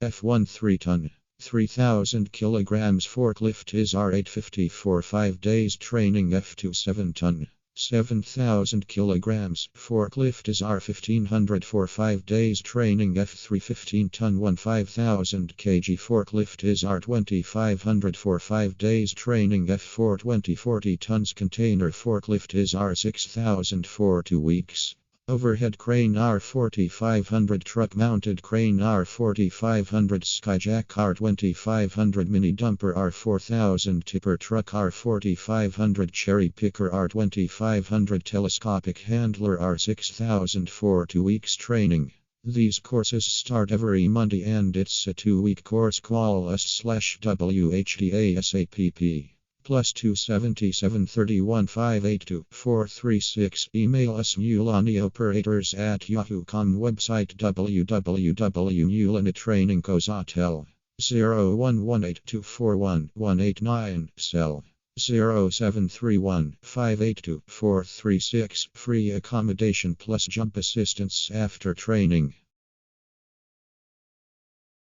F1 3-ton, 3,000 kilograms forklift is R850 for 5 days training. F2 7-ton, 7,000 kilograms forklift is R1500 for 5 days training. F3 15-ton 15,000 kg forklift is R2500 for 5 days training. F4 40 tons container forklift is R6000 for 2 weeks. Overhead crane R4500, truck mounted crane R4500, Skyjack R2500, mini dumper R4000, tipper truck R4500, cherry picker R2500, telescopic handler R6000 for 2 weeks training. These courses start every Monday and it's a 2-week course. Call us/WHDASAPP. +2 77 31 582 436. Email us mulanoperators@yahoo.com. Website www.mulanatrainingco.tel. 0118241189. Cell 0731 582 436. Free accommodation plus jump assistance after training.